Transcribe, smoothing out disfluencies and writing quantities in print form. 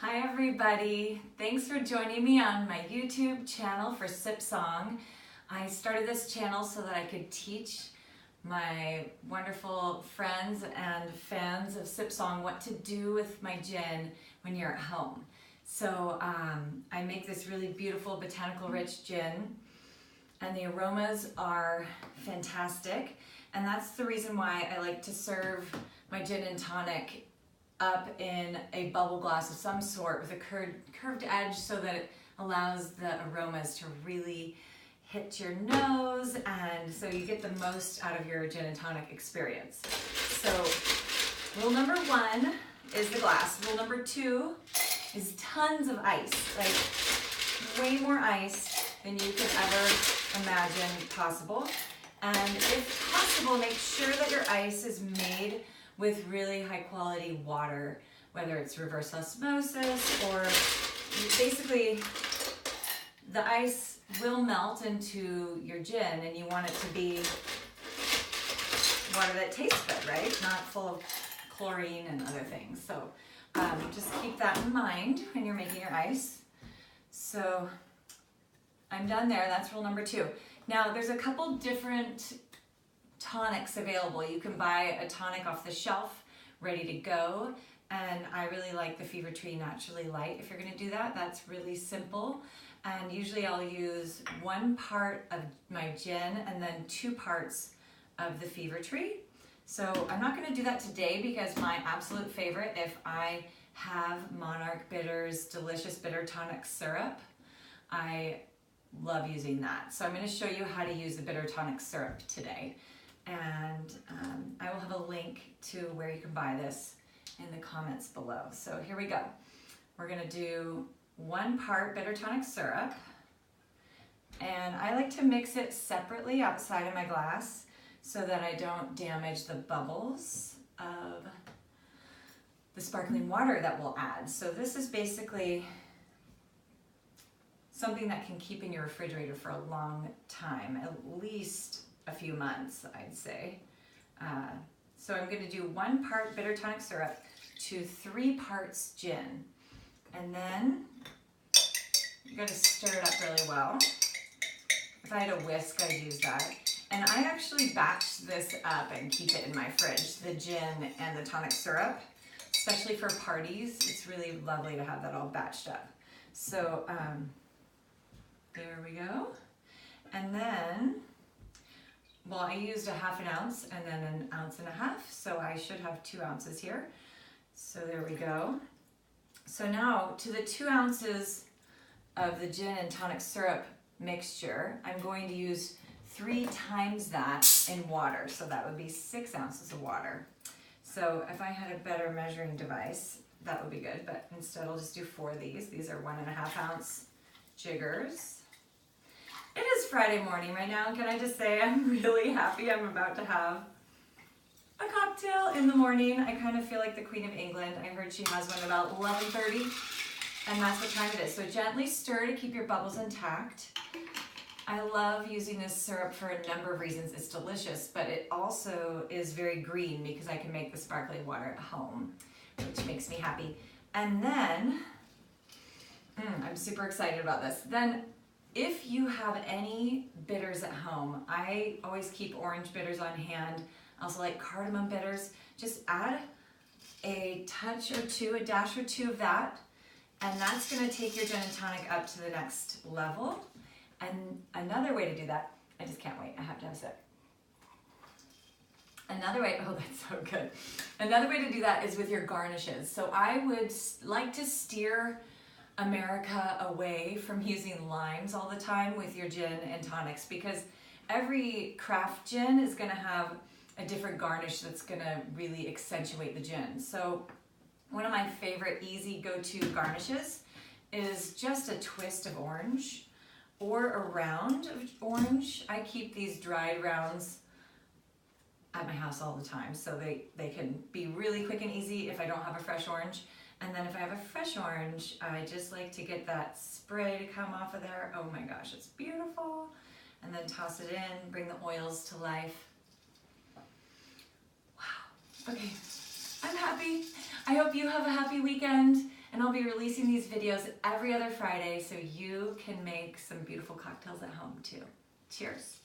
Hi everybody, thanks for joining me on my YouTube channel for Sipsong. I started this channel so that I could teach my wonderful friends and fans of Sipsong what to do with my gin when you're at home. So I make this really beautiful botanical rich gin and the aromas are fantastic, and that's the reason why I like to serve my gin and tonic up in a bubble glass of some sort with a curved edge so that it allows the aromas to really hit your nose, and so you get the most out of your gin and tonic experience. So rule number one is the glass. Rule number two is tons of ice, like way more ice than you could ever imagine possible. And if possible, make sure that your ice is made with really high quality water, whether it's reverse osmosis or basically the ice will melt into your gin and you want it to be water that tastes good, right? Not full of chlorine and other things. So just keep that in mind when you're making your ice. So I'm done there, that's rule number two. Now there's a couple different tonics available. You can buy a tonic off the shelf ready to go, and I really like the Fever Tree Naturally Light. If you're going to do that, that's really simple, and usually I'll use 1 part of my gin and then 2 parts of the Fever Tree. So I'm not going to do that today because my absolute favorite, if I have Monarch Bitters Delicious Bitter Tonic Syrup, I love using that. So I'm going to show you how to use the bitter tonic syrup today. And I will have a link to where you can buy this in the comments below. So here we go. We're gonna do 1 part bitter tonic syrup, and I like to mix it separately outside of my glass so that I don't damage the bubbles of the sparkling water that we'll add. So this is basically something that can keep in your refrigerator for a long time, at least a few months, I'd say. So I'm going to do 1 part bitter tonic syrup to 3 parts gin. And then you're going to stir it up really well. If I had a whisk, I'd use that. And I actually batch this up and keep it in my fridge, the gin and the tonic syrup, especially for parties. It's really lovely to have that all batched up. So there we go. And then, well, I used 1/2 ounce and then 1.5 ounces, so I should have 2 ounces here. So there we go. So now to the 2 ounces of the gin and tonic syrup mixture, I'm going to use 3 times that in water. So that would be 6 ounces of water. So if I had a better measuring device, that would be good, but instead I'll just do 4 of these. These are 1.5 ounce jiggers. It is Friday morning right now, and can I just say I'm really happy I'm about to have a cocktail in the morning. I kind of feel like the Queen of England. I heard she has one about 11:30, and that's what time it is. So gently stir to keep your bubbles intact. I love using this syrup for a number of reasons. It's delicious, but it also is very green because I can make the sparkling water at home, which makes me happy. And then, I'm super excited about this. Then, if you have any bitters at home, I always keep orange bitters on hand. I also like cardamom bitters. Just add a touch or 2, a dash or 2 of that, and that's gonna take your gin and tonic up to the next level. And another way to do that, I just can't wait, I have to have a sip. Another way, oh that's so good. Another way to do that is with your garnishes. So I would like to steer America away from using limes all the time with your gin and tonics, because every craft gin is going to have a different garnish that's going to really accentuate the gin. So one of my favorite easy go-to garnishes is just a twist of orange or a round of orange. I keep these dried rounds at my house all the time, so they can be really quick and easy if I don't have a fresh orange. And then if I have a fresh orange, I just like to get that spray to come off of there. Oh my gosh, it's beautiful. And then toss it in, bring the oils to life. Wow, okay, I'm happy. I hope you have a happy weekend, And I'll be releasing these videos every other Friday so you can make some beautiful cocktails at home too. Cheers.